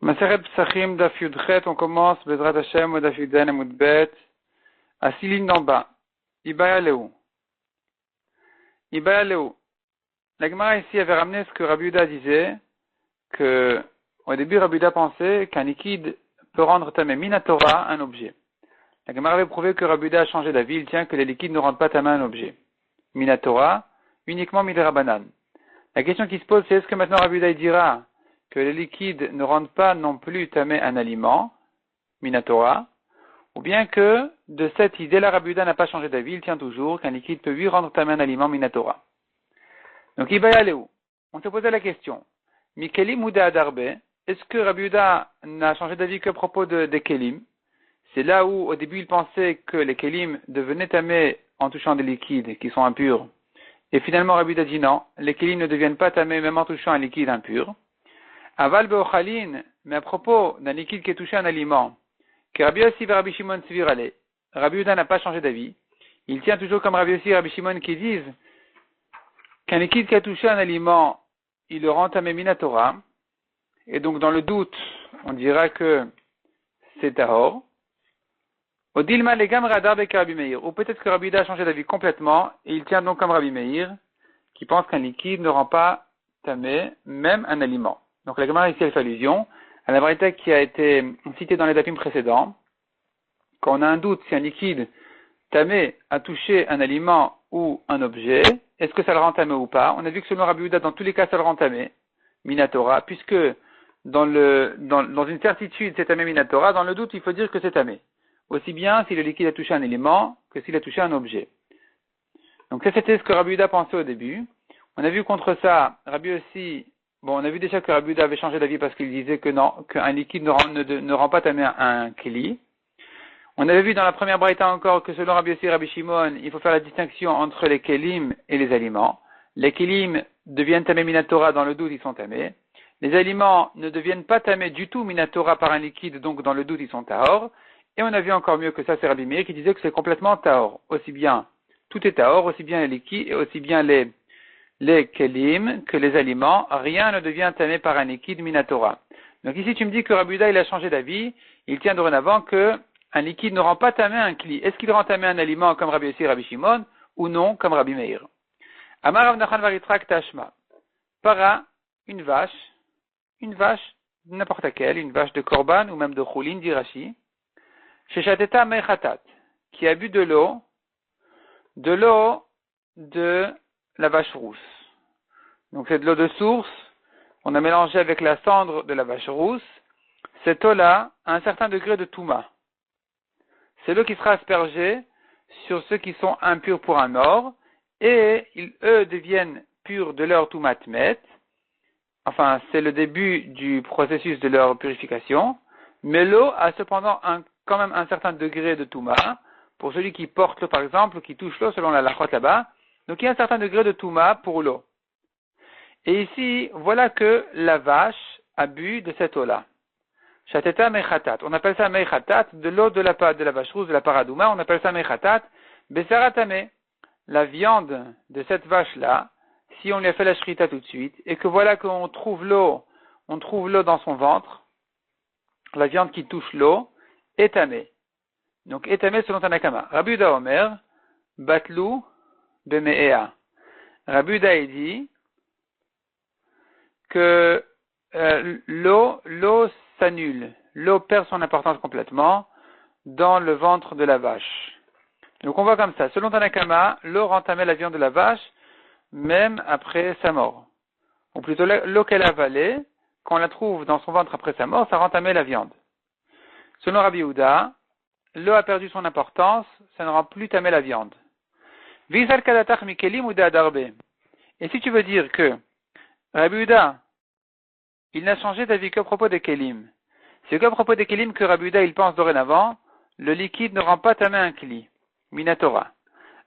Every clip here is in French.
Maseret Psachim Daf Yudchet, on commence Bezrat Hashem ou Daf Yudzen Amud Bet à 6 lignes d'en bas. Ibaya Leu. Ibaya Leu. La Gemara ici avait ramené ce que Rabbi Yehuda disait, que au début Rabbi Yehuda pensait qu'un liquide peut rendre tamé minatora un objet. La Gemara avait prouvé que Rabbi Yehuda a changé d'avis, il tient que les liquides ne rendent pas tamé un objet. Minatora, uniquement midera-banan. La question qui se pose, c'est est-ce que maintenant Rabbi Yehuda dira que les liquides ne rendent pas non plus tamé un aliment, minatora, ou bien que de cette idée-là, Rabbi Yehuda n'a pas changé d'avis, il tient toujours qu'un liquide peut lui rendre tamé un aliment, minatora. Donc, Ibaya Leu. On s'est posé la question. Mikelim ou Adarbe, est-ce que Rabbi Yehuda n'a changé d'avis qu'à propos des kelim? C'est là où, au début, il pensait que les kelim devenaient tamés en touchant des liquides qui sont impurs. Et finalement, Rabbi Yehuda dit non, les kelim ne deviennent pas tamés même en touchant un liquide impur. Aval be'ochalin, mais à propos d'un liquide qui est touché à un aliment, que Rabbi Yossi et Rabbi Shimon Svirale, Rabbi Yehuda n'a pas changé d'avis. Il tient toujours comme Rabbi Yossi et Rabbi Shimon qui disent qu'un liquide qui a touché un aliment, il le rend tamé minatora, et donc dans le doute, on dira que c'est tahor. Au dilma legam radar bek Rabbi Meir, ou peut-être que Rabbi Yehuda a changé d'avis complètement, et il tient donc comme Rabbi Meir, qui pense qu'un liquide ne rend pas tamé même un aliment. Donc la Gemara ici elle fait allusion à la vérité qui a été citée dans les dapim précédents. Quand on a un doute si un liquide tamé a touché un aliment ou un objet, est-ce que ça le rend tamé ou pas? On a vu que selon Rabbi Yehuda, dans tous les cas, ça le rend tamé, minatora, puisque dans une certitude c'est tamé minatora, dans le doute il faut dire que c'est tamé. Aussi bien si le liquide a touché un élément que s'il a touché un objet. Donc ça c'était ce que Rabbi Yehuda pensait au début. On a vu contre ça, Rabbi aussi, on a vu déjà que Rabbi Yehuda avait changé d'avis parce qu'il disait que non, qu'un liquide ne rend pas tamé un keli. On avait vu dans la première braïta encore que selon Rabbi Yossi et Rabbi Shimon, il faut faire la distinction entre les kelim et les aliments. Les kelim deviennent tamé minatora, dans le doute ils sont tamés. Les aliments ne deviennent pas tamés du tout minatora par un liquide, donc dans le doute ils sont tahor. Et on a vu encore mieux que ça, c'est Rabbi Meir qui disait que c'est complètement tahor. Aussi bien, tout est tahor, aussi bien les liquides, aussi bien les kelim que les aliments, rien ne devient tamé par un liquide minatora. Donc ici tu me dis que Rabbi Yehuda il a changé d'avis, il tient dorénavant que un liquide ne rend pas tamé un kli. Est-ce qu'il rend tamé un aliment comme Rabbi Yossi et Rabbi Shimon ou non comme Rabbi Meir? Amar Rav Nachman Varitrak Tashma. Para, une vache, n'importe laquelle, une vache de korban ou même de choulin, dit Rashi, Sheshateta Mechatat, qui a bu de l'eau de la vache rousse. Donc c'est de l'eau de source, on a mélangé avec la cendre de la vache rousse. Cette eau-là a un certain degré de touma. C'est l'eau qui sera aspergée sur ceux qui sont impurs pour un or, et eux deviennent purs de leur toumatmet. Enfin, c'est le début du processus de leur purification, mais l'eau a cependant quand même un certain degré de touma, pour celui qui porte l'eau par exemple, qui touche l'eau selon la lachot là-bas, donc il y a un certain degré de touma pour l'eau. Et ici, voilà que la vache a bu de cette eau-là. Shateta mechatat. On appelle ça mechatat, de l'eau de la vache rousse, de la paradouma, on appelle ça mechatat, besaratame. La viande de cette vache-là, si on lui a fait la shrita tout de suite, et que voilà qu'on trouve l'eau dans son ventre, la viande qui touche l'eau, est tamée. Donc, est tamée selon Tanakama. Rabbi Yehuda Omer, batlu beme'ea. Rabbi Yehuda dit que l'eau s'annule. L'eau perd son importance complètement dans le ventre de la vache. Donc on voit comme ça. Selon Tanakama, l'eau rend tamé la viande de la vache même après sa mort. Ou plutôt l'eau qu'elle a avalée, quand on la trouve dans son ventre après sa mort, ça rend tamé la viande. Selon Rabbi Yehuda, l'eau a perdu son importance, ça ne rend plus tamé la viande. Visal kadatach mikelim ou adarbe. Et si tu veux dire que Rabbi Yehuda, il n'a changé d'avis qu'à propos des kelim. C'est qu'à propos des kelim que Rabbi Yehuda il pense dorénavant, le liquide ne rend pas tamé un kli, minatora.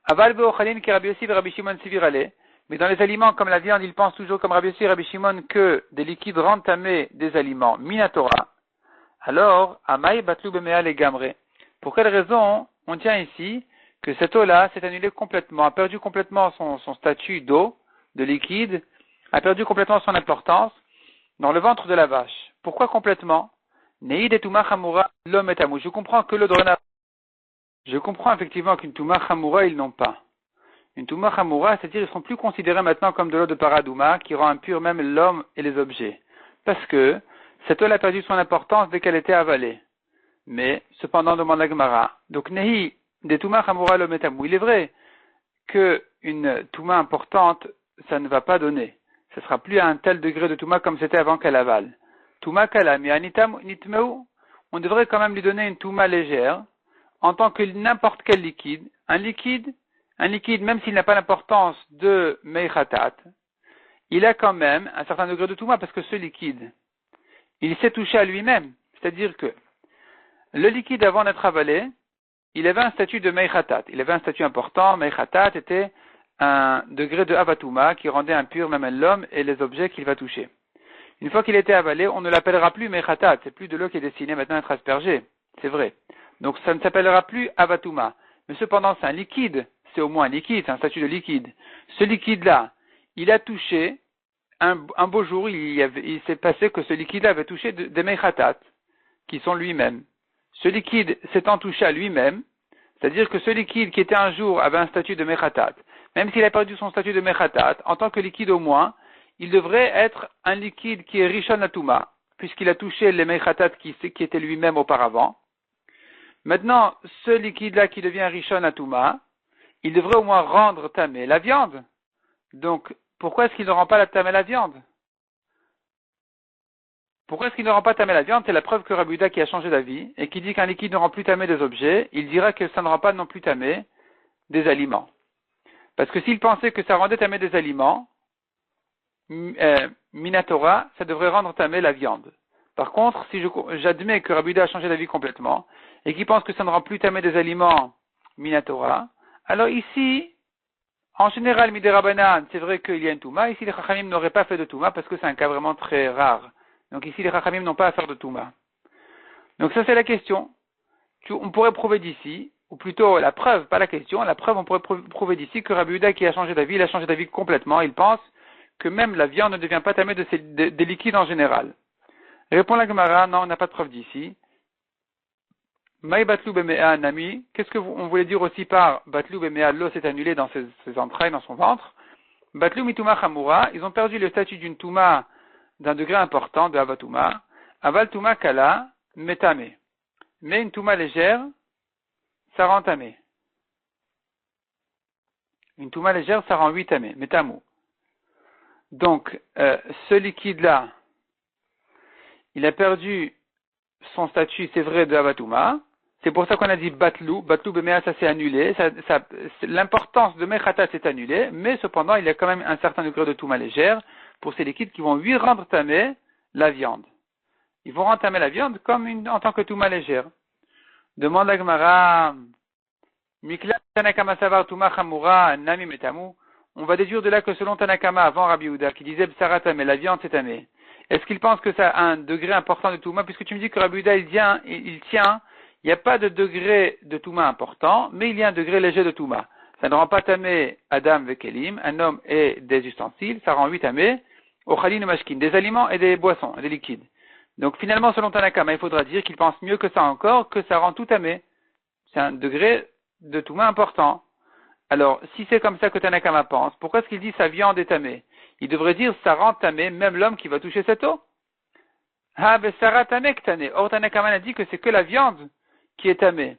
Aval be'ochalin ki Rabbi Yossi et Rabbi Shimon Svirale. Mais dans les aliments comme la viande, il pense toujours comme Rabbi Yossi et Rabbi Shimon que des liquides rendent tamé des aliments, minatora. Alors, amai batlu bemea legamre. Pour quelle raison on tient ici que cette eau-là s'est annulée complètement, a perdu complètement son statut d'eau, de liquide, a perdu complètement son importance dans le ventre de la vache. Pourquoi complètement? Neid et Touma Chamura l'homme est amou. Je comprends que le Drona. Je comprends effectivement qu'une Touma Chamura, ils n'ont pas. Une Touma Chamura, c'est-à-dire ils ne sont plus considérés maintenant comme de l'eau de Paradouma, qui rend impur même l'homme et les objets. Parce que cette eau a perdu son importance dès qu'elle était avalée. Mais, cependant, demande la Gemara. Donc, Nehi, des Touma Chamura l'homme est amou. Il est vrai qu'une Touma importante, ça ne va pas donner. Ce ne sera plus à un tel degré de Touma comme c'était avant qu'elle avale. Touma Kalam, Nitmeu, on devrait quand même lui donner une Touma légère, en tant que n'importe quel liquide. Un liquide, même s'il n'a pas l'importance de Meichatat, il a quand même un certain degré de Touma, parce que ce liquide, il s'est touché à lui-même. C'est-à-dire que le liquide, avant d'être avalé, il avait un statut de Meichatat. Il avait un statut important. Meichatat était un degré de Avatuma qui rendait impur même l'homme et les objets qu'il va toucher. Une fois qu'il était avalé, on ne l'appellera plus Meichatat. C'est plus de l'eau qui est destinée maintenant à être aspergée. C'est vrai. Donc ça ne s'appellera plus Avatuma. Mais cependant, c'est un liquide. C'est au moins un liquide, c'est un statut de liquide. Ce liquide-là, il a touché, un beau jour, il s'est passé que ce liquide-là avait touché des Meichatat, qui sont lui-même. Ce liquide s'étant touché à lui-même, c'est-à-dire que ce liquide qui était un jour avait un statut de Mechatat, même s'il a perdu son statut de Mechatat, en tant que liquide au moins, il devrait être un liquide qui est Rishon Atuma, puisqu'il a touché les Mechatat qui étaient lui-même auparavant. Maintenant, ce liquide-là qui devient Rishon Atuma, il devrait au moins rendre tamé la viande. Donc, pourquoi est-ce qu'il ne rend pas tamé la viande? Pourquoi est-ce qu'il ne rend pas tamé la viande? C'est la preuve que Rabbi Yehuda qui a changé d'avis et qui dit qu'un liquide ne rend plus tamé des objets, il dira que ça ne rend pas non plus tamé des aliments. Parce que s'il pensait que ça rendait tamé des aliments, Minatora, ça devrait rendre tamé la viande. Par contre, si j'admets que Rabbi Yehuda a changé d'avis complètement et qu'il pense que ça ne rend plus tamé des aliments Minatora, alors ici, en général, Miderabanan, c'est vrai qu'il y a une Touma. Ici, les Chachamim n'auraient pas fait de Touma parce que c'est un cas vraiment très rare. Donc ici, les Chachamim n'ont pas à faire de Touma. Donc ça, c'est la question. On pourrait prouver d'ici, ou plutôt la preuve, pas la question, la preuve, on pourrait prouver d'ici que Rabbi Yehuda qui a changé d'avis, il a changé d'avis complètement. Il pense que même la viande ne devient pas tamée des liquides en général. Répond la Gemara, non, on n'a pas de preuve d'ici. Maï Batlou Bemea Nami, qu'est-ce que on voulait dire aussi par Batlou Bemea, l'eau s'est annulée dans ses entrailles, dans son ventre. Batlou Mituma Chamura, ils ont perdu le statut d'une Touma d'un degré important de Avatuma. Aval Touma Kala, Metame. Mais une Touma légère, ça rend tamé. Une Touma légère, ça rend 8 tamé, Metamu. Donc, ce liquide-là, il a perdu son statut, c'est vrai, de Avatuma. C'est pour ça qu'on a dit Batlou. Batlou Bemea, ça s'est annulé. L'importance de Mechata s'est annulée, mais cependant, il y a quand même un certain degré de Touma légère pour ces liquides qui vont lui rendre tamé la viande. Ils vont rendre tamé la viande comme en tant que Touma légère. Demande à Gemara, Mikla Tanakama Savar Touma Chamura Nami Metamu. On va déduire de là que selon Tanakama avant Rabbi Yehuda, qui disait Bsara tamé, la viande c'est tamé. Est-ce qu'il pense que ça a un degré important de Touma? Puisque tu me dis que Rabbi Yehuda il tient, il n'y a pas de degré de Touma important, mais il y a un degré léger de Touma. Ça ne rend pas tamé Adam Vekelim, un homme et des ustensiles, ça rend 8 tamé, Ochalin et Mashkin, des aliments et des boissons, des liquides. Donc finalement, selon Tanakama, il faudra dire qu'il pense mieux que ça encore, que ça rend tout tamé. C'est un degré de Touma important. Alors, si c'est comme ça que Tanakama pense, pourquoi est-ce qu'il dit sa viande est tamée? Il devrait dire ça rend tamé même l'homme qui va toucher cette eau. Ha besara tamek tane. Or Tanakama a dit que c'est que la viande qui est tamée.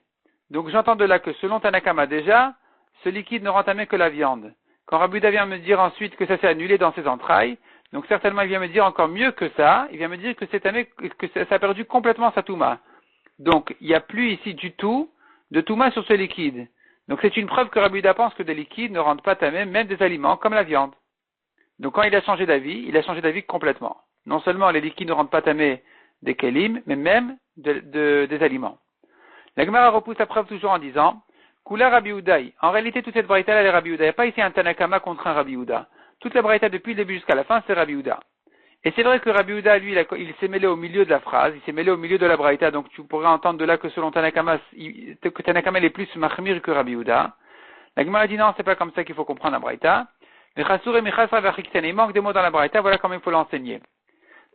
Donc j'entends de là que selon Tanakama déjà, ce liquide ne rend tamé que la viande. Quand Rabbi Yehuda vient me dire ensuite que ça s'est annulé dans ses entrailles, donc certainement il vient me dire encore mieux que ça, il vient me dire que c'est tamé, que ça a perdu complètement sa touma. Donc il n'y a plus ici du tout de touma sur ce liquide. Donc c'est une preuve que Rabbi Yehuda pense que des liquides ne rendent pas tamé même des aliments comme la viande. Donc quand il a changé d'avis, il a changé d'avis complètement. Non seulement les liquides ne rendent pas tamé des kelim, mais même des aliments. La Gemara repousse la preuve toujours en disant Kula Rabbi Yehuda. En réalité, toute cette braïta elle est Rabbi Yehuda. Il n'y a pas ici un Tanakama contre un Rabbi Yehuda. Toute la braïta depuis le début jusqu'à la fin, c'est Rabbi Yehuda. Et c'est vrai que Rabbi Yehuda, lui, il s'est mêlé au milieu de la phrase, il s'est mêlé au milieu de la braïta, donc tu pourrais entendre de là que selon Tanakama, que Tanakama est plus mahmir que Rabbi Yehuda. La Gemara dit non, c'est pas comme ça qu'il faut comprendre la braïta. Il manque des mots dans la braïta, voilà comment il faut l'enseigner.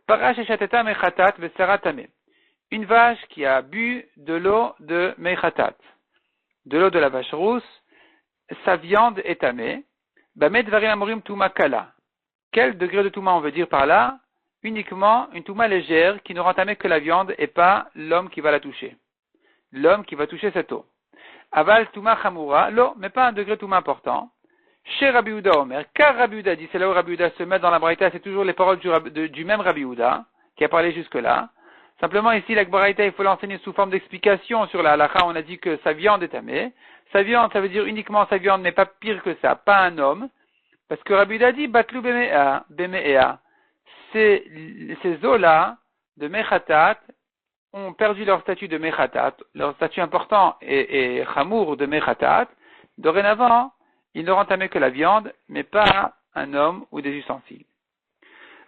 Parash eshateta mechatat vesera tameh. Une vache qui a bu de l'eau de mechatat, de l'eau de la vache rousse, sa viande est tamée. Bamet varim amorim tuma kala. Quel degré de touma on veut dire par là? Uniquement une touma légère qui ne rend tamée que la viande et pas l'homme qui va la toucher. L'homme qui va toucher cette eau. Aval touma chamura, l'eau, mais pas un degré touma important. Chez Rabbi Yehuda Omer, car Rabbi Yehuda dit, c'est là où Rabbi Yehuda se met dans la braïta, c'est toujours les paroles du même Rabbi Yehuda, qui a parlé jusque-là. Simplement ici, la braïta, il faut l'enseigner sous forme d'explication sur la halakha, on a dit que sa viande est tamée. Sa viande, ça veut dire uniquement sa viande, mais pas pire que ça, pas un homme. Parce que Rabbi Yehuda dit, batlu beme'ea. Ces eaux-là, de mechatat, ont perdu leur statut de mechatat, leur statut important et chamour de mechatat. Dorénavant, ils n'auront tamé que la viande, mais pas un homme ou des ustensiles.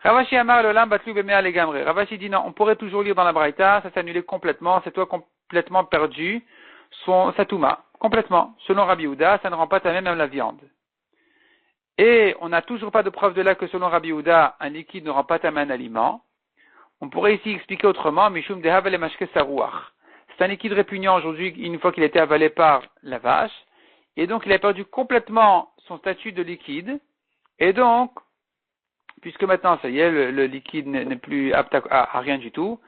Ravashi Amar l'olam batlu bemea legamre. Ravashi dit non, on pourrait toujours lire dans la braïta, ça s'annulait complètement, c'est toi complètement perdu, sa touma, complètement. Selon Rabbi Yehuda, ça ne rend pas tamé même la viande. Et on n'a toujours pas de preuve de là que selon Rabbi Yehuda, un liquide ne rend pas tamé un aliment. On pourrait ici expliquer autrement, Mishum dehavel mashke sarouach. C'est un liquide répugnant aujourd'hui, une fois qu'il a été avalé par la vache, et donc il a perdu complètement son statut de liquide, et donc, puisque maintenant, ça y est, le liquide n'est plus apte à rien du tout,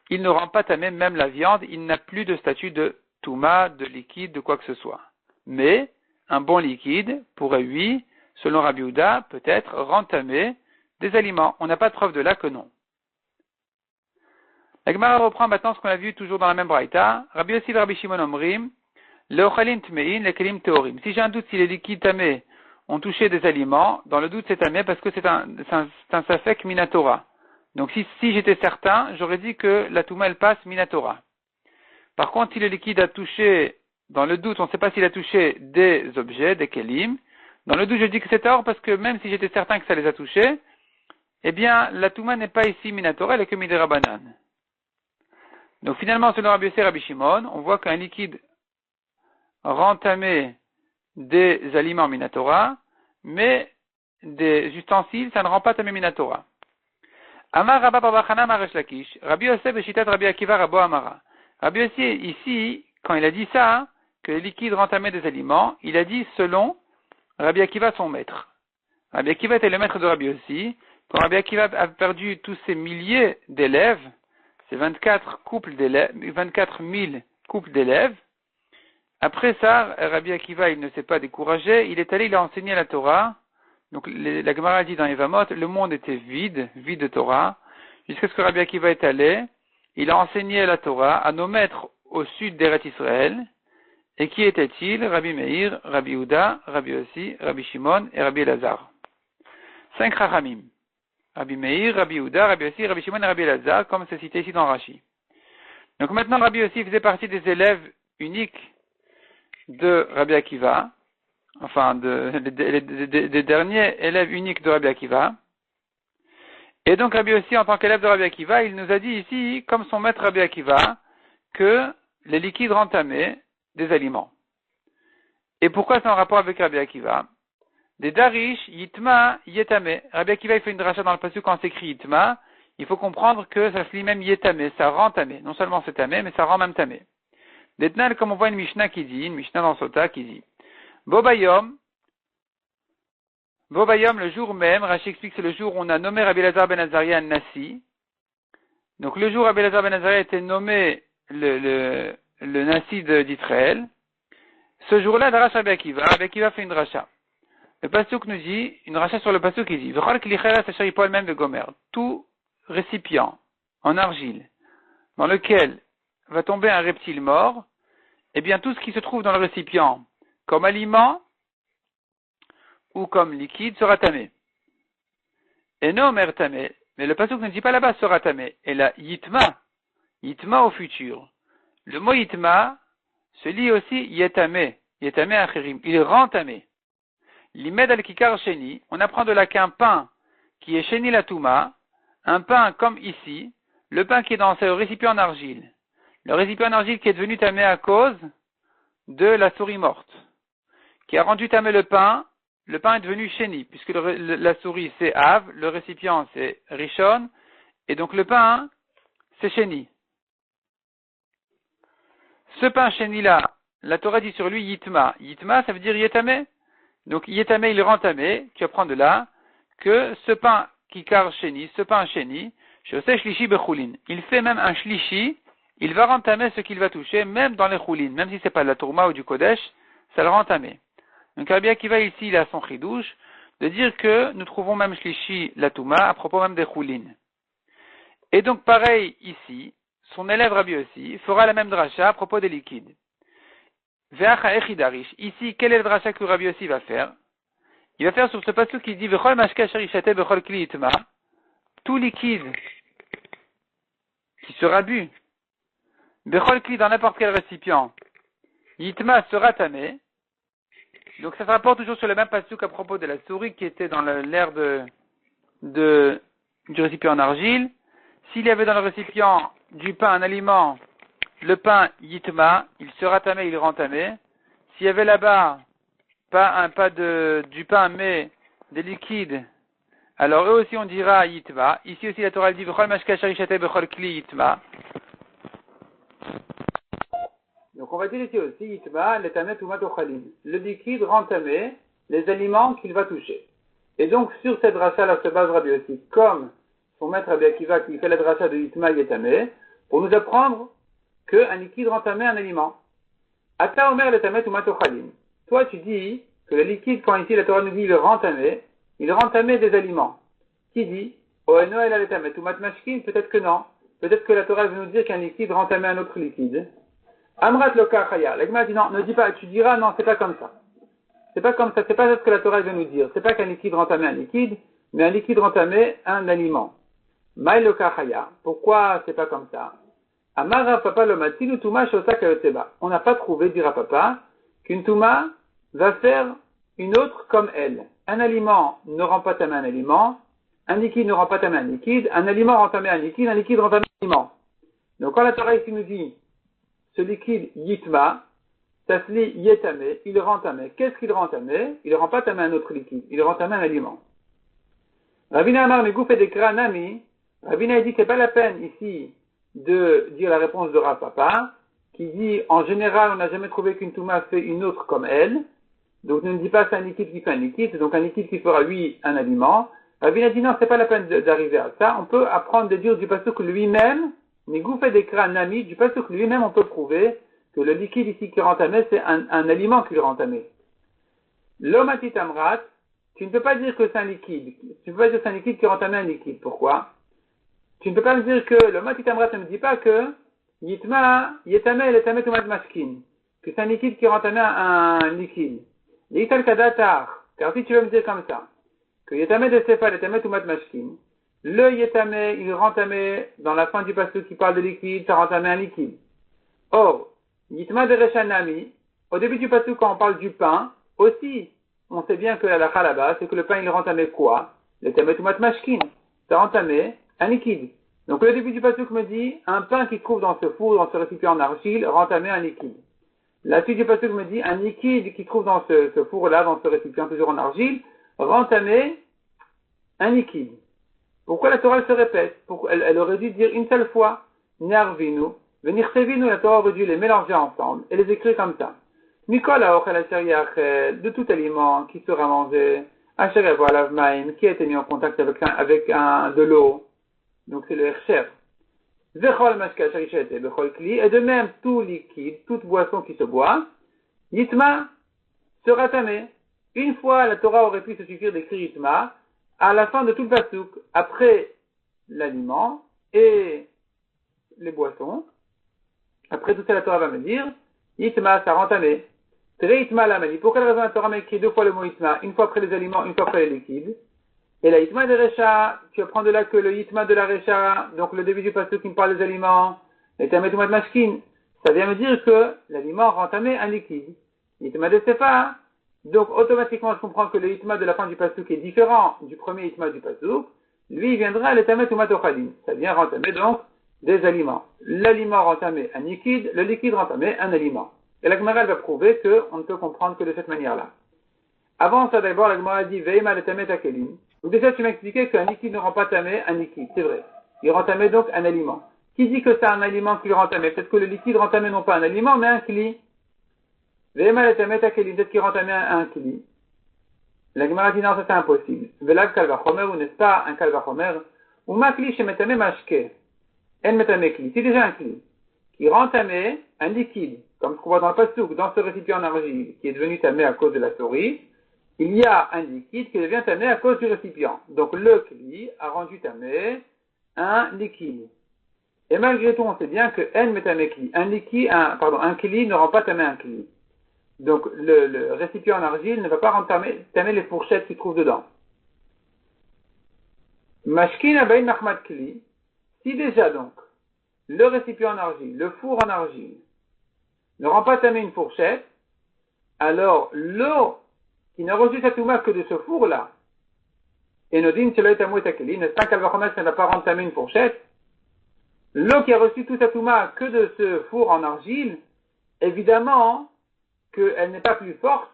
il ne rend pas tamé même la viande, il n'a plus de statut de touma, de liquide, de quoi que ce soit. Mais, un bon liquide pourrait, oui, selon Rabbi Yehuda, peut-être rendre tamé des aliments. On n'a pas de preuve de là que non. La Gemara reprend maintenant ce qu'on a vu toujours dans la même braïta. Rabbi Yossi et Rabbi Shimon omrim, leochalim tmein, lekelim teorim. Si j'ai un doute si les liquides tamés ont touché des aliments, dans le doute c'est tamé parce que c'est un safek minatora. Donc si j'étais certain, j'aurais dit que la touma elle passe minatora. Par contre, si le liquide a touché, dans le doute, on ne sait pas s'il a touché des objets, des kelim. Dans le doute, je dis que c'est or parce que même si j'étais certain que ça les a touchés, eh bien, la touma n'est pas ici minatora, elle est que midirabanan. Donc finalement, selon Rabbi Yossi et Rabbi Shimon, on voit qu'un liquide rend tamé des aliments minatora, mais des ustensiles, ça ne rend pas tamé minatora. Amar Rabba Babachana Maresh Lakish, Rabbi Yosef Beshitat Rabbi Akiva Rabo Amara. Rabbi Yossi, ici, quand il a dit ça, que les liquides rendent tamé des aliments, il a dit selon Rabbi Akiva son maître. Rabbi Akiva était le maître de Rabbi Yossi. Quand Rabbi Akiva a perdu tous ses milliers d'élèves, c'est 24 000 couples d'élèves. Après ça, Rabbi Akiva, il ne s'est pas découragé. Il est allé, il a enseigné la Torah. Donc, la Gemara dit dans Evamot, le monde était vide de Torah. Jusqu'à ce que Rabbi Akiva est allé, il a enseigné la Torah à nos maîtres au sud d'Eretz Israël. Et qui était-il? Rabbi Meir, Rabbi Yehuda, Rabbi Yossi, Rabbi Shimon et Rabbi Elazar. 5 Chachamim. Rabbi Meir, Rabbi Yehuda, Rabbi Yossi, Rabbi Shimon et Rabbi Elazar, comme c'est cité ici dans Rashi. Donc maintenant, Rabbi Yossi faisait partie des élèves uniques de Rabbi Akiva, enfin des derniers élèves uniques de Rabbi Akiva. Et donc Rabbi Yossi, en tant qu'élève de Rabbi Akiva, il nous a dit ici, comme son maître Rabbi Akiva, que les liquides rendent tamés des aliments. Et pourquoi c'est en rapport avec Rabbi Akiva? Des darish, yitma, yetame. Rabbi Akiva, il fait une dracha dans le pasuk quand s'écrit yitma. Il faut comprendre que ça se lit même yetame, ça rend tamé. Non seulement c'est tamé, mais ça rend même tamé. D'Etnal, comme on voit une Mishnah qui dit, une Mishnah dans Sota qui dit, Bobayom, le jour même, Rashi explique c'est le jour où on a nommé Rabbi Elazar ben Azaria Nassi. Donc le jour où Rabbi Elazar ben Azaria était nommé le Nassi d'Israël. Ce jour-là, Darash Rabbi Akiva fait une dracha. Le pasuk nous dit, une racha sur le pasuk qui dit, tout récipient en argile dans lequel va tomber un reptile mort, eh bien tout ce qui se trouve dans le récipient comme aliment ou comme liquide sera tamé. Et non mer tamé, mais le pasuk ne dit pas là-bas sera tamé, et là yitma au futur. Le mot yitma se lit aussi yetame achirim, il rend tamé. L'imed al-kikar sheni, on apprend de là qu'un pain qui est sheni la touma, un pain comme ici, le pain qui est dans ce récipient en argile, le récipient en argile qui est devenu tamé à cause de la souris morte, qui a rendu tamé le pain est devenu sheni, puisque la souris c'est Av, le récipient c'est Rishon, Et donc le pain, c'est chéni. Ce pain chéni-là, la Torah dit sur lui yitma. Yitma, ça veut dire yetame. Donc yetame, il rend tamé. Tu apprends de là que ce pain qui carre chéni, ce pain chéni, shoseh shlishi bechulin. Il fait même un shlishi, il va rentamer ce qu'il va toucher, même dans les choulines, même si c'est pas de la tourma ou du kodesh, ça le rentamer. Donc Rabbi Akiva ici, il a son chidouche, de dire que nous trouvons même shlishi la touma à propos même des choulines. Et donc pareil ici, son élève Rabbi aussi fera la même dracha à propos des liquides. Ve'acha echidarish. Ici, quel est le dracha que Rabbi aussi va faire? Il va faire sur ce passage qui dit Vechol mashka sharishate bechol kli itma. Tout liquide qui sera bu, bechol kli dans n'importe quel récipient, yitma sera tamé. Donc ça se rapporte toujours sur le même passage à propos de la souris qui était dans l'air du récipient en argile. S'il y avait dans le récipient du pain, un aliment, le pain yitma, il sera tamé, il rend tamé. S'il y avait là-bas du pain, mais des liquides, alors eux aussi on dira yitma. Ici aussi la Torah dit Bechol mashka sharishate bechol kli yitma. Donc on va dire ici aussi yitma le tamé tumat ochalim. Le liquide rend tamé les aliments qu'il va toucher. Et donc sur cette dracha là se base Rabbi aussi, comme son maître Rabbi Akiva qui fait la dracha de yitma yetamé, pour nous apprendre qu'un liquide rend tamé un aliment. Ata omer le tamé tumat ochalim. Toi tu dis que le liquide, quand ici la Torah nous dit il rend tamé des aliments. Qui dit Oeno el le tamé tumat mashkin? Peut-être que non. Peut-être que la Torah veut nous dire qu'un liquide rend tamé un autre liquide. Amrat loka chaya. L'agma dit non, ne dis pas, tu diras non, c'est pas comme ça. C'est pas comme ça, c'est pas ce que la Torah veut nous dire. C'est pas qu'un liquide rend tamé un liquide, mais un liquide rend tamé un aliment. Maï loka chaya. Pourquoi c'est pas comme ça? Amara papa lo matinu tuma shosa kayoteba. On n'a pas trouvé, dira papa, qu'une touma va faire une autre comme elle. Un aliment ne rend pas tamé un aliment, un liquide ne rend pas tamé un liquide, un aliment rend tamé un liquide rend tamé un aliment. Donc quand la Torah ici nous dit ce liquide yitma, ça se lit yetamé, il rend tamé. Qu'est-ce qu'il rend tamé? Il ne rend pas tamé un autre liquide, il rend tamé un aliment. Ravina Amar Megouf et Dekra Nami, Ravina dit que c'est pas la peine ici de dire la réponse de Rav Papa, qui dit en général on n'a jamais trouvé qu'une touma fait une autre comme elle, donc ne dit pas c'est un liquide qui fait un liquide, c'est donc un liquide qui fera lui un aliment. Ravina dit non, c'est pas la peine d'arriver à ça, on peut apprendre des dires du pasuk lui-même, Megouf et Dekra Nami, du pasuk lui-même on peut prouver que le liquide ici qui rend tamé, c'est un aliment qui le rend tamé. L'omatit amrat, tu ne peux pas dire que c'est un liquide, tu ne peux pas dire que c'est un liquide qui rend tamé un liquide, pourquoi? Tu ne peux pas me dire que le matit amrat ne me dit pas que yitma, yetame, letame tumat mashkin, que c'est un liquide qui rend tamé un liquide. Yital kadatar, car si tu veux me dire comme ça, que yetame de sefa, letame tumat mashkin, le yetame, il rend tamé, dans la fin du passage qui parle de liquide, ça rend tamé un liquide. Or, yitma de reshanami, au début du passage quand on parle du pain, aussi, on sait bien que la halakha là-bas, c'est que le pain il rend tamé quoi? Letame tumat mashkin, ça rend tamé un liquide. Donc le début du pasuk me dit, un pain qui se trouve dans ce four, dans ce récipient en argile, rend tamé un liquide. La suite du pasuk me dit, un liquide qui se trouve dans ce four-là, dans ce récipient toujours en argile, rend tamé un liquide. Pourquoi la Torah se répète? Elle aurait dû dire une seule fois, Nervinu, venir sevinu, la Torah aurait dû les mélanger ensemble et les écrire comme ça. Mikola ochel asher de tout aliment qui sera mangé, asher yavo alav maim, qui a été mis en contact avec de l'eau. Donc c'est le Hersher. Vechol mashka sharishete bechol kli, et de même tout liquide, toute boisson qui se boit, yitma sera tamé. Une fois la Torah aurait pu se suffire d'écrire yitma, à la fin de tout le pasuk, après l'aliment et les boissons, après tout ça la Torah va me dire, yitma ça rend tamé. Tere yitma la mani. Pour quelle raison la Torah m'a écrit deux fois le mot yitma, une fois après les aliments, une fois après les liquides? Et la yitma de Recha, tu apprends de là que le yitma de la Recha, donc le début du pasuk qui me parle des aliments, et tametumat mashkin, ça vient me dire que l'aliment rend tamé un liquide. Yitma de Sefa, donc automatiquement je comprends que le yitma de la fin du pasuk est différent du premier yitma du pasuk, lui il viendra le tametumat ochalim. Ça vient rend tamé donc des aliments. L'aliment rend tamé un liquide, le liquide rend tamé un aliment. Et la Gemara va prouver qu'on ne peut comprendre que de cette manière-là. Avant ça d'abord, la Gemara dit Veima le tamet akelim. Donc déjà, tu m'as expliqué qu'un liquide ne rend pas tamé un liquide, c'est vrai. Il rend tamé donc un aliment. Qui dit que c'est un aliment qui rend tamé? Peut-être que le liquide rend tamé non pas un aliment, mais un kli. Peut-être qu'il rend tamé un kli. La Gemara dit non, ça c'est impossible. Velav kalvachomer, ou n'est-ce pas un kalvachomer? Ou ma kli chez metame mashke. En metame kli. C'est déjà un kli. Qui rend tamé un liquide. Comme ce qu'on voit dans le pasouk, dans ce récipient en argile, qui est devenu tamé à cause de la souris, il y a un liquide qui devient tamé à cause du récipient. Donc le kli a rendu tamé un liquide. Et malgré tout, on sait bien que en metame kli. Un kli ne rend pas tamé un kli. Donc, le récipient en argile ne va pas rendre tamé les fourchettes qui se trouvent dedans. Mashkin abayin mahmad kli. Si déjà donc, le récipient en argile, le four en argile, ne rend pas tamé une fourchette, alors l'eau qui n'a reçu sa touma que de ce four-là, et nodin shelo etamu et akeli, n'est-ce pas qu'Alvachomer ne va pas rendre tamé une fourchette, l'eau qui a reçu toute sa touma que de ce four en argile, évidemment, qu'elle n'est pas plus forte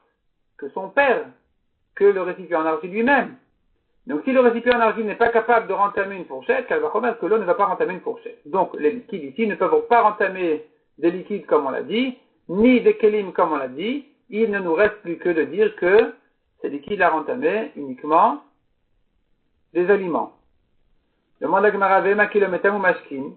que son père, que le récipient en argile lui-même. Donc si le récipient en argile n'est pas capable de rentamer une fourchette, qu'elle va remettre que l'eau ne va pas rentamer une fourchette. Donc les liquides ici ne peuvent pas rentamer des liquides comme on l'a dit, ni des kélim comme on l'a dit. Il ne nous reste plus que de dire que ces liquides a rentamé uniquement des aliments. Demande à Gemara Vema kilometamu mashkin.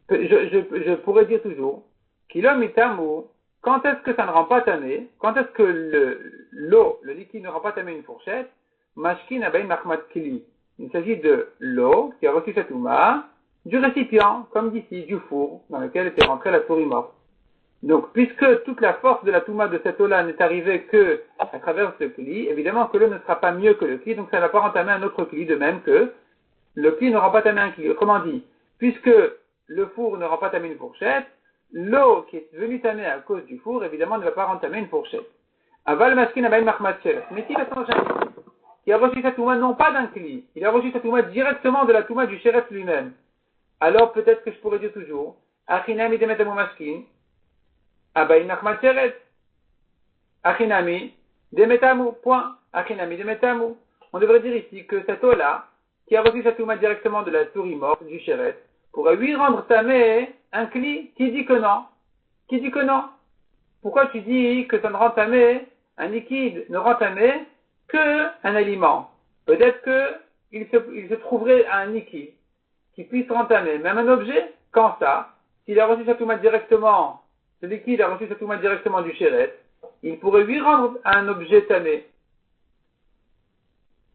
Je pourrais dire toujours kilometamu. Quand est-ce que ça ne rend pas tamé? Quand est-ce que l'eau, le liquide ne rend pas tamé une fourchette? Mashkin abayin mahmad kli. Il s'agit de l'eau qui a reçu cette touma du récipient, comme d'ici, du four, dans lequel était rentrée la souris morte. Donc, puisque toute la force de la touma de cette eau-là n'est arrivée que à travers ce kli, évidemment que l'eau ne sera pas mieux que le kli, donc ça ne va pas rentamer un autre kli, de même que le kli ne rend pas tamé un kli. Autrement dit, puisque le four ne rend pas tamé une fourchette, l'eau qui est venue tamer à cause du four, évidemment, ne va pas rentamer une fourchette. Aval maskin abayin mahmad sheret. Mais si la qui a reçu sa touma non pas d'un kli, il a reçu sa touma directement de la touma du sheret lui-même. Alors peut-être que je pourrais dire toujours, achinami demetamu maskin, abayin mahmad sheret. Achinami demetamu, point. Achinami demetamu. On devrait dire ici que cette eau-là, qui a reçu sa touma directement de la souris morte, du sheret, pourrait lui rendre tamé un kli. Qui dit que non? Qui dit que non? Pourquoi tu dis que ça ne rend tamé, un liquide ne rend tamé que un aliment? Peut-être qu'il se trouverait un liquide qui puisse rendre tamé, même un objet, quand ça, s'il a reçu sa touma directement, ce liquide a reçu sa touma directement du sheret, il pourrait lui rendre un objet tamé.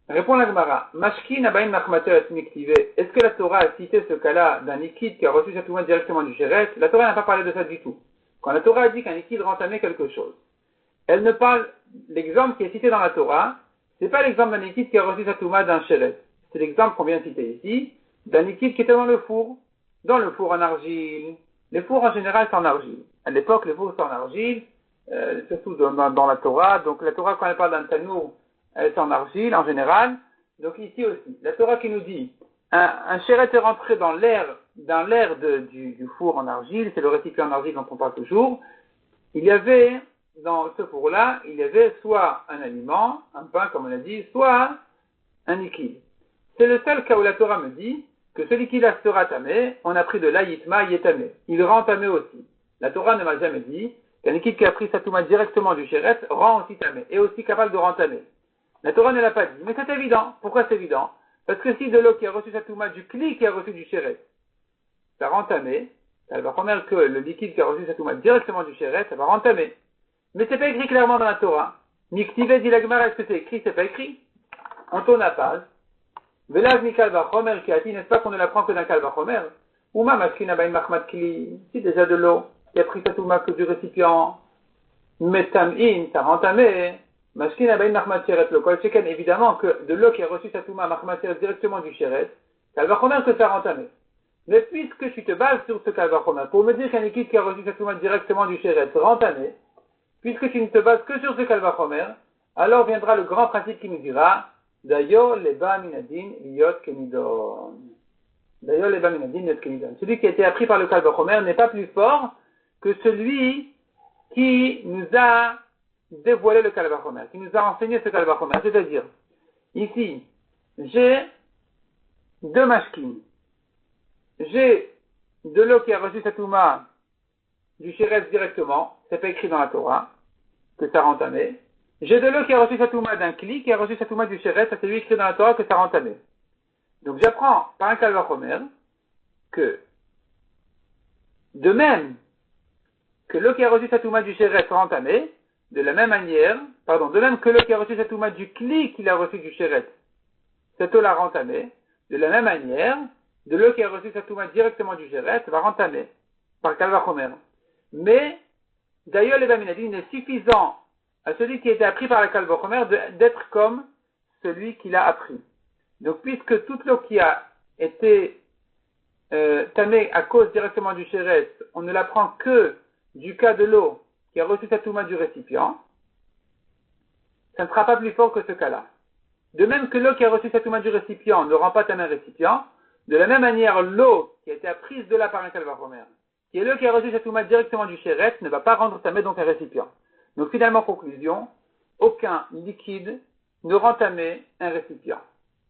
Répond la Gemara. Mashkin abayin mahmater miktive. Est-ce que la Torah a cité ce cas-là d'un liquide qui a reçu sa touma directement du sheret? La Torah n'a pas parlé de ça du tout. Quand la Torah a dit qu'un liquide rentamait quelque chose, elle ne parle, l'exemple qui est cité dans la Torah, c'est pas l'exemple d'un liquide qui a reçu sa touma d'un sheret. C'est l'exemple qu'on vient de citer ici, d'un liquide qui était dans le four en argile. Les fours en général sont en argile. À l'époque, les fours sont en argile, surtout dans la Torah. Donc la Torah, quand elle parle d'un tanour, elle est en argile en général. Donc ici aussi, la Torah qui nous dit, un sheret est rentré dans l'air du four en argile, c'est le récipient en argile dont on parle toujours. Il y avait, dans ce four-là, il y avait soit un aliment, un pain comme on l'a dit, soit un liquide. C'est le seul cas où la Torah me dit que ce liquide-là sera tamé, on a pris de l'ayitma, il est tamé. Il rend tamé aussi. La Torah ne m'a jamais dit qu'un liquide qui a pris sa touma directement du sheret rend aussi tamé, est aussi capable de rendre tamé. La Torah ne l'a pas dit, mais c'est évident. Pourquoi c'est évident? Parce que si de l'eau qui a reçu sa touma du kli qui a reçu du sheret, ça rend tamé, elle va remettre que le liquide qui a reçu sa touma directement du sheret, ça va rendre tamé. Mais c'est pas écrit clairement dans la Torah. Niktive dit la Gemara, est-ce que c'est écrit? C'est pas écrit. On tourne la page. Velav mi kalva chomer ki ati, n'est-ce pas qu'on ne l'apprend que d'un kalva chomer? Uma maskin abayin mahmad kli, si déjà de l'eau qui a pris sa touma que du récipient, metam'in, ça rend tamé. Maskin abayin mahmad sheret, le kol sheken, évidemment que de l'eau qui a reçu sa touma mahmad sheret directement du sheret, kalva chomer que ça rend tamé. Mais puisque tu te bases sur ce kalva chomer, pour me dire qu'un liquide qui a reçu sa touma directement du sheret rend tamé, puisque tu ne te bases que sur ce kalva chomer, alors viendra le grand principe qui nous dira, D'ailleurs, les bas minadin liot kenidon. D'ailleurs, les bas minadin liot kenidon. Celui qui a été appris par le Kal Vachomer n'est pas plus fort que celui qui nous a dévoilé le Kal Vachomer, qui nous a enseigné ce Kal Vachomer. C'est-à-dire, ici, j'ai deux mashkin. J'ai de l'eau qui a reçu sa touma du Sheretz directement, c'est pas écrit dans la Torah, que ça rend tamé. J'ai de l'eau qui a reçu sa touma d'un kli, qui a reçu sa touma du Sheretz, ça c'est lui écrit dans la Torah que ça rend tamé. Donc j'apprends par un Kal Vachomer que, de même que l'eau qui a reçu sa touma du Sheretz rend tamé, de la même manière, de même que l'eau qui a reçu sa touma du kli qu'il a reçu du Sheretz, cette eau la rend tamé, de la même manière, de l'eau qui a reçu sa touma directement du Sheretz va rend tamé, par Kal Vachomer. Mais, d'ailleurs, les Baminadi, il est suffisant à celui qui a été appris par la Kal Vachomer d'être comme celui qui l'a appris. Donc, puisque toute l'eau qui a été tamée à cause directement du Sheretz, on ne la prend que du cas de l'eau qui a reçu sa touma du récipient, ça ne sera pas plus fort que ce cas-là. De même que l'eau qui a reçu sa touma du récipient ne rend pas tamé un récipient, de la même manière, l'eau qui a été apprise de là par un Kal Vachomer, qui est l'eau qui a reçu sa touma directement du Sheretz, ne va pas rendre tamé donc un récipient. Donc finalement, conclusion, aucun liquide ne rend tamé un récipient.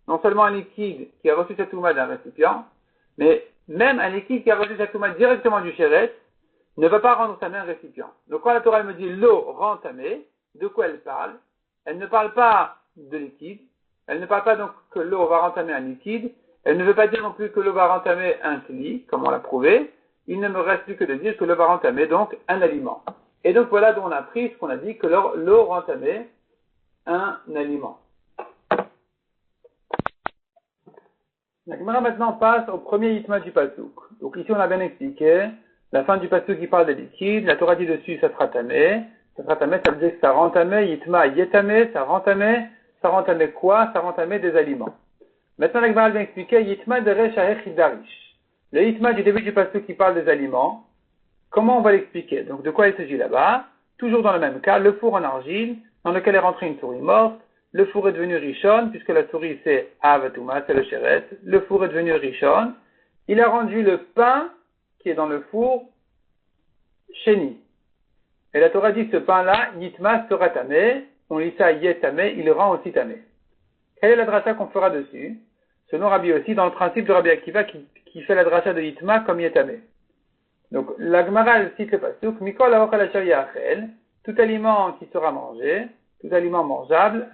Non seulement un liquide qui a reçu sa touma d'un récipient, mais même un liquide qui a reçu sa touma directement du Sheretz ne va pas rendre tamé un récipient. Donc quand la Torah me dit l'eau rend tamé, de quoi elle parle? Elle ne parle pas de liquide, elle ne parle pas donc que l'eau va rendre tamé un liquide, elle ne veut pas dire non plus que l'eau va rendre tamé un kli, comme on l'a prouvé. Il ne me reste plus que de dire que l'eau va rendre tamé donc un aliment. Et donc voilà d'où on a appris ce qu'on a dit, que l'eau rend tamé un aliment. La Gemara maintenant passe au premier yitma du pasuk. Donc ici on a bien expliqué, la fin du pasuk qui parle des liquides, la Torah dit dessus ça sera tamé, ça veut dire que ça rend tamé, yitma yetamé, ça rend tamé quoi? Ça rend tamé des aliments. Maintenant la Gemara vient expliquer yitma de resh hidarish. Le yitma du début du pasuk qui parle des aliments, comment on va l'expliquer? Donc de quoi il s'agit là-bas? Toujours dans le même cas, le four en argile, dans lequel est rentrée une souris morte. Le four est devenu Rishon, puisque la souris c'est Avatuma, c'est le Sheretz. Le four est devenu Rishon. Il a rendu le pain qui est dans le four Sheni. Et la Torah dit que ce pain-là, Yitma sera tamé. On lit ça Yetamé, il le rend aussi tamé. Quelle est la dracha qu'on fera dessus? Selon Rabbi aussi, dans le principe de Rabbi Akiva qui fait la dracha de Yitma comme Yetamé. Donc la Gemara cite le pasuk, Mikol aochel asher yachel, tout aliment qui sera mangé, tout aliment mangeable,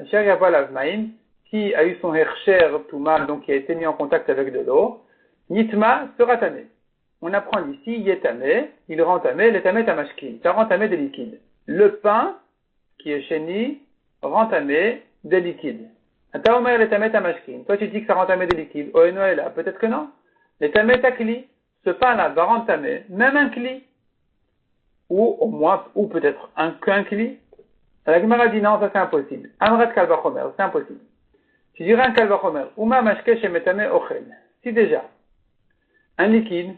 qui a eu son hercher touma, donc qui a été mis en contact avec de l'eau, Yitma sera tamé. On apprend d'ici, Yetamé, il rend tamé, le tamé tamashkin, ça rend tamé des liquides. Le pain, qui est chéni, rend tamé des liquides. Ataomer le tamé tamashkin, toi tu dis que ça rend tamé des liquides, Oeno est là, peut-être que non. Le tamé takli, ce pain-là va rendre tamé, même un kli, ou au moins, ou peut-être qu'un kli. La Gemara dit non, ça c'est impossible. Amrat Kal Vachomer, c'est impossible. Tu dirais un Kal Vachomer, Uma mashke shemetame ochel. Si déjà, un liquide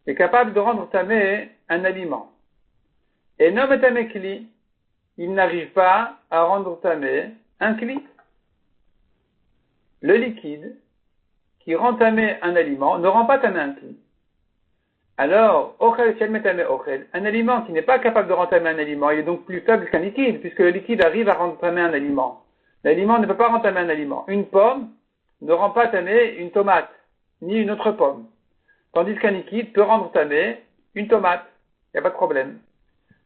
est capable de rendre tamé un aliment, et non metame kli, il n'arrive pas à rendre tamé un kli. Le liquide qui rend tamé un aliment ne rend pas tamé un kli. Alors, ochel shel metame ochel, un aliment qui n'est pas capable de rendre tamé un aliment, il est donc plus faible qu'un liquide, puisque le liquide arrive à rendre tamé un aliment. L'aliment ne peut pas rendre tamé un aliment. Une pomme ne rend pas tamé une tomate, ni une autre pomme. Tandis qu'un liquide peut rendre tamé une tomate. Il n'y a pas de problème.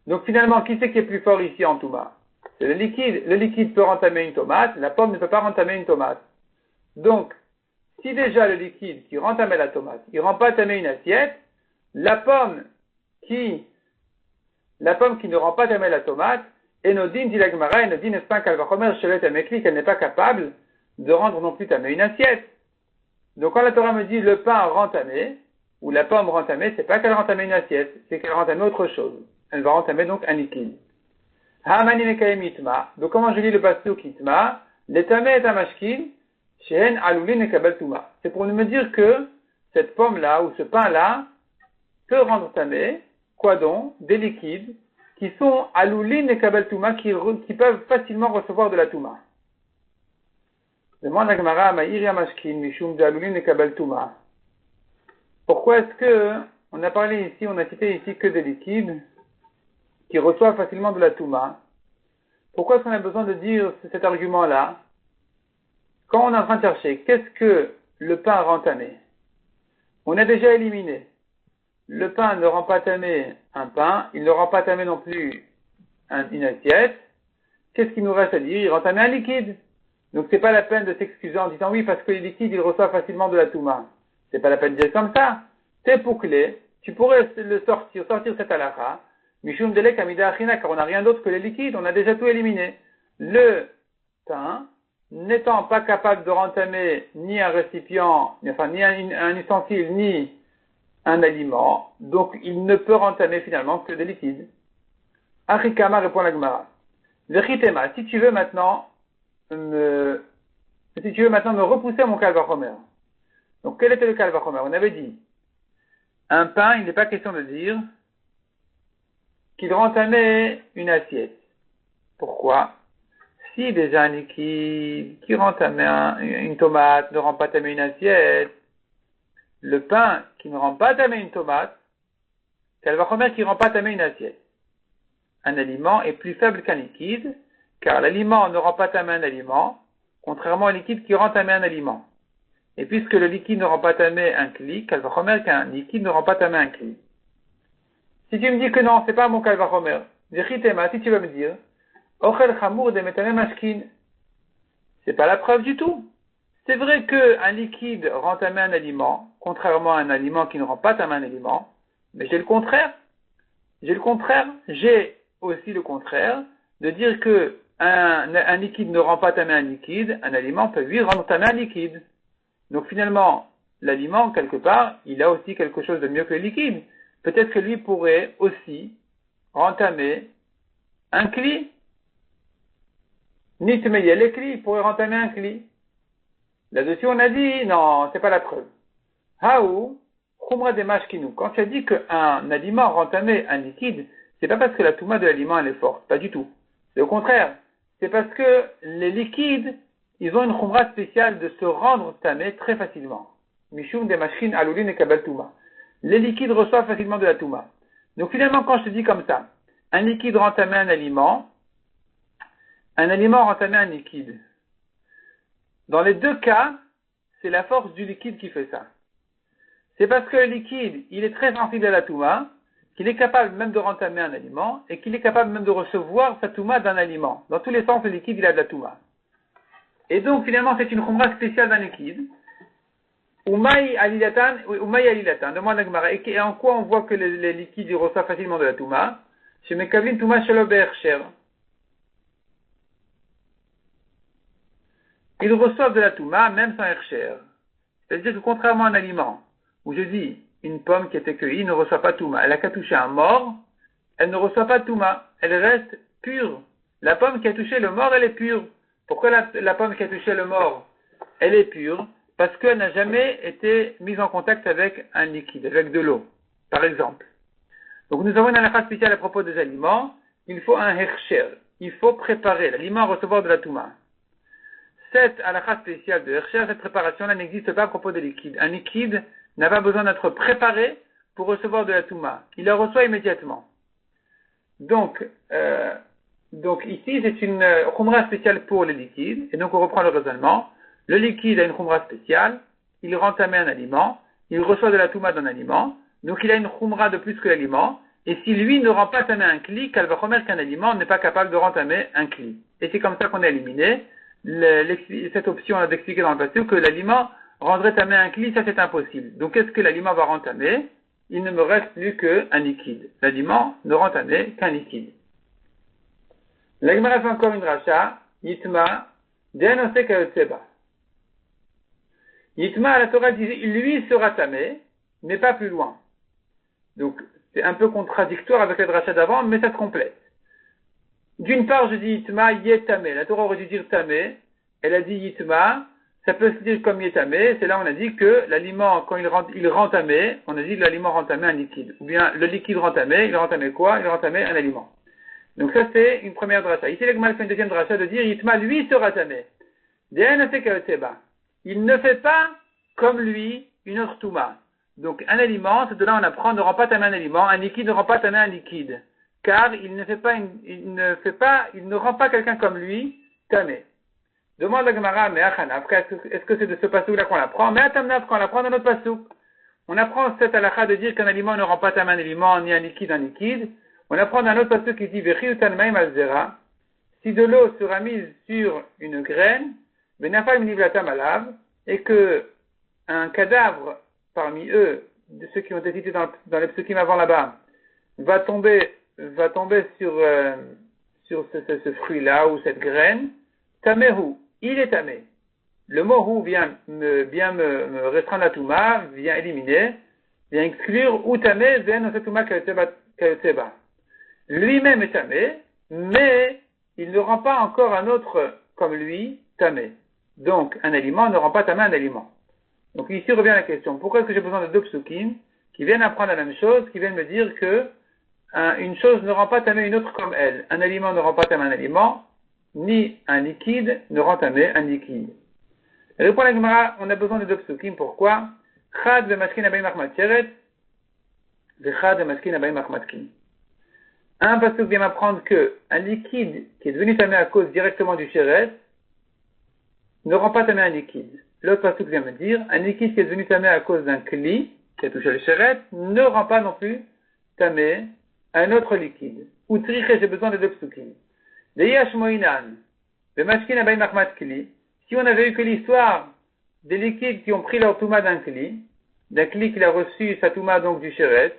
Donc finalement, qui c'est qui est plus fort ici en Touma? C'est le liquide. Le liquide peut rendre tamé une tomate, la pomme ne peut pas rendre tamé une tomate. Donc, si déjà le liquide qui rend tamé la tomate, il rend pas tamé une assiette, la pomme qui ne rend pas tamé la tomate, Enodin dit la Gemara, Enodin n'est pas un Kal Vachomer shevet amekli, qu'elle n'est pas capable de rendre non plus tamé une assiette. Donc quand la Torah me dit le pain rend tamé, ou la pomme rend tamé, c'est pas qu'elle rend tamé une assiette, c'est qu'elle rend tamé autre chose. Elle va rendre tamé donc un liquide. Hamani mekayem itma. Donc comment je lis le pasuk itma? Le tamé est un mashkin, shehen alulin ekabel tuma. C'est pour me dire que cette pomme-là, ou ce pain-là, peut rendre tamé, quoi donc? Des liquides, qui sont alulin ekabel tuma, qui peuvent facilement recevoir de la tuma. Demande la Gemara, Ma'ir Yamashkin, Mishum de alulin ekabel tuma. Pourquoi est-ce que, on a cité ici que des liquides qui reçoivent facilement de la touma? Pourquoi est-ce qu'on a besoin de dire cet argument-là? Quand on est en train de chercher, qu'est-ce que le pain rend tamé. On a déjà éliminé. Le pain ne rend pas tamé un pain, il ne rend pas tamé non plus une assiette. Qu'est-ce qu'il nous reste à dire? Il rend tamé un liquide. Donc c'est pas la peine de s'excuser en disant oui parce que les liquides ils reçoivent facilement de la touma. C'est pas la peine de dire comme ça. C'est bouclé. Tu pourrais le sortir cette halakha. Mishum delek amida achina, car on n'a rien d'autre que les liquides, on a déjà tout éliminé. Le pain, n'étant pas capable de rentamer ni un récipient, enfin ni un ustensile, ni un aliment, donc il ne peut rentamer finalement que des liquides. Achikama répond la Gemara. Vechitema, si tu veux maintenant me repousser mon kalvachomer. Donc quel était le kalvachomer? On avait dit, un pain, il n'est pas question de dire qu'il rentamait une assiette. Pourquoi? Si déjà un liquide qui rend tamer une tomate ne rend pas tamer une assiette, le pain qui ne rend pas tamer une tomate, c'est le vachomer qui ne rend pas tamer une assiette. Un aliment est plus faible qu'un liquide, car l'aliment ne rend pas tamer un aliment, contrairement au liquide qui rend tamer un aliment. Et puisque le liquide ne rend pas tamer un kli, kalvachomer qu'un liquide ne rend pas tamer un kli. Si tu me dis que non, c'est pas mon kalvachomer, si tu vas me dire, ochel chamour de metane mashkin, c'est pas la preuve du tout. C'est vrai qu'un liquide rend tamer un aliment, contrairement à un aliment qui ne rend pas tamer un aliment, mais j'ai le contraire. J'ai aussi le contraire de dire que un liquide ne rend pas tamer un liquide, un aliment peut lui rendre tamer un liquide. Donc finalement, l'aliment, quelque part, il a aussi quelque chose de mieux que le liquide. Peut-être que lui pourrait aussi rentamer un kli. Nitmeye le kli, il pourrait rentamer un kli. Là-dessus, on a dit, non, c'est pas la preuve. Haou, khumra de mashkinu. Quand tu as dit qu'un aliment rentamait un liquide, c'est pas parce que la touma de l'aliment elle est forte, pas du tout. C'est au contraire. C'est parce que les liquides, ils ont une khumra spéciale de se rendre tamé très facilement. Mishum de mashkin alulin et kabal touma. Les liquides reçoivent facilement de la touma. Donc finalement, quand je te dis comme ça, un liquide rentamait un aliment rentamait un liquide. Dans les deux cas, c'est la force du liquide qui fait ça. C'est parce que le liquide, il est très sensible à la touma, qu'il est capable même de rentamer un aliment, et qu'il est capable même de recevoir sa touma d'un aliment. Dans tous les sens, le liquide, il a de la touma. Et donc, finalement, c'est une khumra spéciale d'un liquide. Umay alilatan, demande la Gemara. Et en quoi on voit que les liquides, ils reçoivent facilement de la touma? Chez Mekavin touma shalober cher. Ils reçoivent de la touma, même sans hercher. C'est-à-dire que contrairement à un aliment, où je dis, une pomme qui était cueillie ne reçoit pas touma, elle a qu'à toucher un mort, elle ne reçoit pas touma, elle reste pure. La pomme qui a touché le mort, elle est pure. Pourquoi la pomme qui a touché le mort, elle est pure? Parce qu'elle n'a jamais été mise en contact avec un liquide, avec de l'eau, par exemple. Donc nous avons une halakha spéciale à propos des aliments, il faut un hercher, il faut préparer l'aliment à recevoir de la touma. Cette halakha spéciale de hercher, cette préparation-là n'existe pas à propos des liquides. Un liquide n'a pas besoin d'être préparé pour recevoir de la touma. Il la reçoit immédiatement. Donc ici, c'est une khumra spéciale pour les liquides. Et donc, on reprend le raisonnement. Le liquide a une khumra spéciale. Il rentamer un aliment. Il reçoit de la touma d'un aliment. Donc, il a une khumra de plus que l'aliment. Et si lui ne rend pas tamer un kli, kalvachomer qu'un aliment n'est pas capable de rentamer un kli. Et c'est comme ça qu'on a éliminé cette option d'expliquer dans le passé que l'aliment rendrait tamer un kli, ça c'est impossible. Donc qu'est-ce que l'aliment va rentamer? Il ne me reste plus qu'un liquide. L'aliment ne rentamer qu'un liquide. La Gemara fait encore une dracha, Yitma, Denose Kayotseba. Yitma, la Torah disait, lui sera tamé, mais pas plus loin. Donc c'est un peu contradictoire avec la dracha d'avant, mais ça se complète. D'une part, je dis Yitma, Yetamé. La Torah aurait dû dire Tamé. Elle a dit Yitma. Ça peut se dire comme Yetamé. C'est là où on a dit que l'aliment, quand il rend tamé, on a dit que l'aliment rend tamé un liquide. Ou bien le liquide rend tamé, il rend tamé quoi? Il rend tamé un aliment. Donc ça, c'est une première dracha. Ici, l'Agma fait une deuxième dracha de dire Yitma, lui, sera tamé. Il ne fait pas comme lui une autre touma. Donc un aliment, c'est de là on apprend, ne rend pas tamé un aliment. Un liquide ne rend pas tamé un liquide. Car il ne rend pas quelqu'un comme lui tamé. Demande la Gemara, mais après, est-ce que c'est de ce passouk-là qu'on l'apprend? Mais atamnaf, qu'on l'apprend dans notre passouk. On apprend cette halakha de dire qu'un aliment ne rend pas tamé un aliment, ni un liquide. On apprend dans un autre passouk qui dit, Vechiutan maim al zera. Si de l'eau sera mise sur une graine, benafal minivlatam alav, et que un cadavre parmi eux, de ceux qui ont été cités dans les psukim avant là-bas, va tomber sur ce fruit-là ou cette graine, tamehu, il est tamé. Le mot hu vient me restreindre la touma, vient éliminer, vient exclure ou tamé, vient dans cette touma kayotseba. Lui-même est tamé, mais il ne rend pas encore un autre comme lui tamé. Donc, un aliment ne rend pas tamé un aliment. Donc ici revient la question, pourquoi est-ce que j'ai besoin de deux psukim qui viennent apprendre la même chose, qui viennent me dire que une chose ne rend pas tamé une autre comme elle. Un aliment ne rend pas tamé un aliment, ni un liquide ne rend tamé un liquide. Et répond la Gemara, on a besoin de deux psukim, pourquoi? Chad ve'maskin abayim achmat teret, ve'chad ve'maskin abayim achmat kin. Un pasuk vient m'apprendre que un liquide qui est devenu tamé à cause directement du chéret ne rend pas tamé un liquide. L'autre pasuk vient me dire, un liquide qui est devenu tamé à cause d'un kli, qui a touché le chéret, ne rend pas non plus tamé un autre liquide. Ou triché, j'ai besoin de deux psukim. Deyash moinan, le mashkin abayim achmat kli. Si on avait eu que l'histoire des liquides qui ont pris leur touma d'un kli qui a reçu sa touma donc du chéret,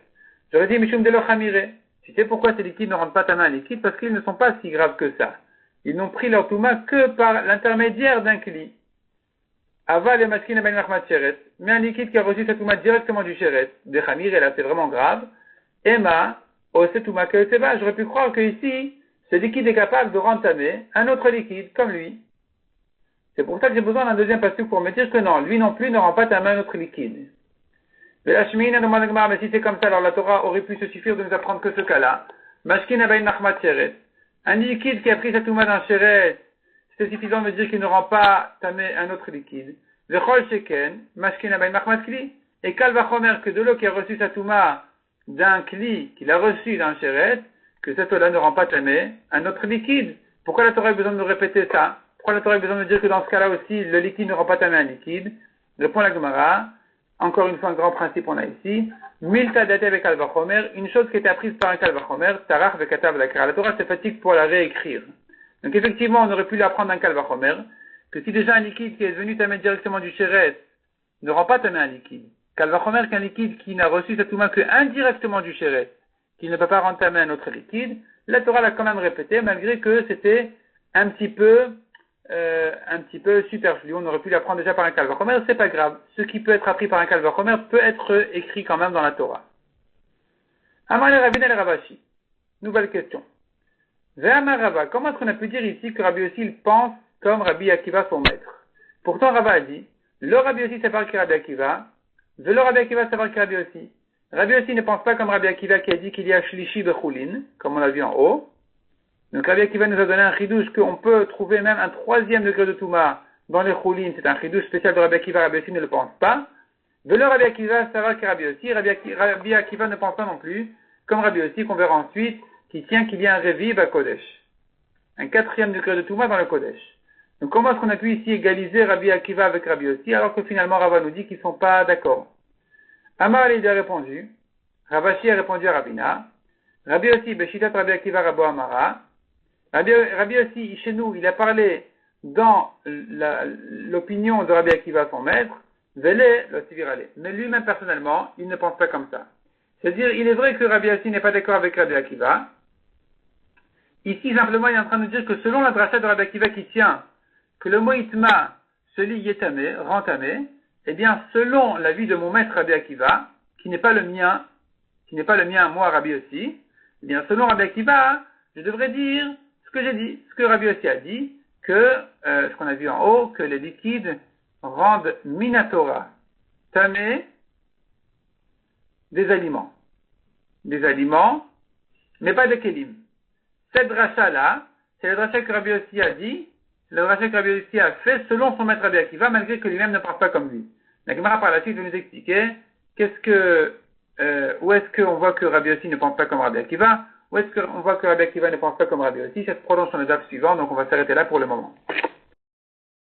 j'aurais dit mishum de lo chamire. Tu sais pourquoi ces liquides ne rendent pas tamé un liquide? Parce qu'ils ne sont pas si graves que ça. Ils n'ont pris leur touma que par l'intermédiaire d'un kli. Aval le mashkin abayim achmat chéret, mais un liquide qui a reçu sa touma directement du chéret, de chamire, là c'est vraiment grave. Emma, Osetuma Kayotseba, j'aurais pu croire que ici, ce liquide est capable de rendre tamé un autre liquide, comme lui. C'est pour ça que j'ai besoin d'un deuxième pasuk pour me dire que non, lui non plus ne rend pas tamé un autre liquide. Mais la Shemina demande à Gemara, mais si c'est comme ça, alors la Torah aurait pu se suffire de nous apprendre que ce cas-là. Mashkin abayim achmat chéret. Un liquide qui a pris sa touma d'un chéret, c'est suffisant de me dire qu'il ne rend pas tamé un autre liquide. Vechol sheken, mashkin abayim achmat kli. Et kal vachomer, que de l'eau qui a reçu sa touma d'un kli qu'il a reçu d'un chéret, que cette eau-là ne rend pas tamé un autre liquide. Pourquoi la Torah a besoin de nous répéter ça? Pourquoi la Torah a besoin de dire que dans ce cas-là aussi, le liquide ne rend pas tamé un liquide? Répond la Gemara. Encore une fois, un grand principe on a ici. Milta date avec al vachomer, une chose qui était apprise par un kal vachomer, tarach vekatav lakra. La Torah se fatigue pour la réécrire. Donc effectivement, on aurait pu l'apprendre d'un kal vachomer, que si déjà un liquide qui est venu tamé directement du chéret ne rend pas tamé un liquide, kal vachomer qu'un liquide qui n'a reçu sa touma que indirectement du chéret, qui ne peut pas rendre tamé un autre liquide, la Torah l'a quand même répété, malgré que c'était un petit peu superflu. On aurait pu l'apprendre déjà par un kal vachomer, c'est pas grave. Ce qui peut être appris par un kal vachomer peut être écrit quand même dans la Torah. Amar le Ravina le Ravashi. Nouvelle question. Ve'amar Rava, comment est-ce qu'on a pu dire ici que Rabbi Yossi pense comme Rabbi Akiva son maître? Pourtant Rava a dit, le Rabbi Yossi savoir que Rabbi Akiva, le Rabbi Akiva savoir que Rabbi Yossi. Rabbi Yossi ne pense pas comme Rabbi Akiva qui a dit qu'il y a shlishi bechulin, comme on l'a vu en haut. Donc Rabbi Akiva nous a donné un chidouche qu'on peut trouver même un troisième degré de Touma dans les choulines. C'est un chidouche spécial de Rabbi Akiva. Rabbi Yossi ne le pense pas. De le Rabbi Akiva, ça va que Rabbi Yossi. Rabbi Akiva ne pense pas non plus, comme Rabbi Yossi, qu'on verra ensuite, qui tient qu'il y a un Reviv à Kodesh. Un quatrième degré de Touma dans le Kodesh. Donc comment est-ce qu'on a pu ici égaliser Rabbi Akiva avec Rabbi Yossi, alors que finalement Rava nous dit qu'ils ne sont pas d'accord? Amar il a répondu, Ravashi a répondu à Rabina, Rabbi Yossi, Beshitat Rabbi Akiva Rabo Amara. Rabbi Yossi, chez nous, il a parlé dans l'opinion de Rabbi Akiva, son maître, Vele, l'Osivirale. Mais lui-même, personnellement, il ne pense pas comme ça. C'est-à-dire, il est vrai que Rabbi Yossi n'est pas d'accord avec Rabbi Akiva. Ici, simplement, il est en train de dire que selon la dracha de Rabbi Akiva qui tient que le mot itma se lit yetamé, rend tamé, eh bien, selon l'avis de mon maître Rabbi Akiva, qui n'est pas le mien, moi, Rabbi Yossi, eh bien, selon Rabbi Akiva, je devrais dire ce que j'ai dit, ce que Rabbi Yossi a dit, que, ce qu'on a vu en haut, que les liquides rendent minatora, tamé, des aliments, mais pas des kelim. Cette dracha-là, c'est le dracha que Rabbi Yossi a dit, le dracha que Rabbi Yossi a fait selon son maître Rabbi Akiva, malgré que lui-même ne pense pas comme lui. La Gemara par la suite va nous expliquer où est-ce qu'on voit que Rabbi Yossi ne pense pas comme Rabbi Akiva, où est-ce qu'on voit que Rabbi Akiva ne pense pas comme Rabbi Yossi. Ça se prononce sur le DAF suivant, donc on va s'arrêter là pour le moment.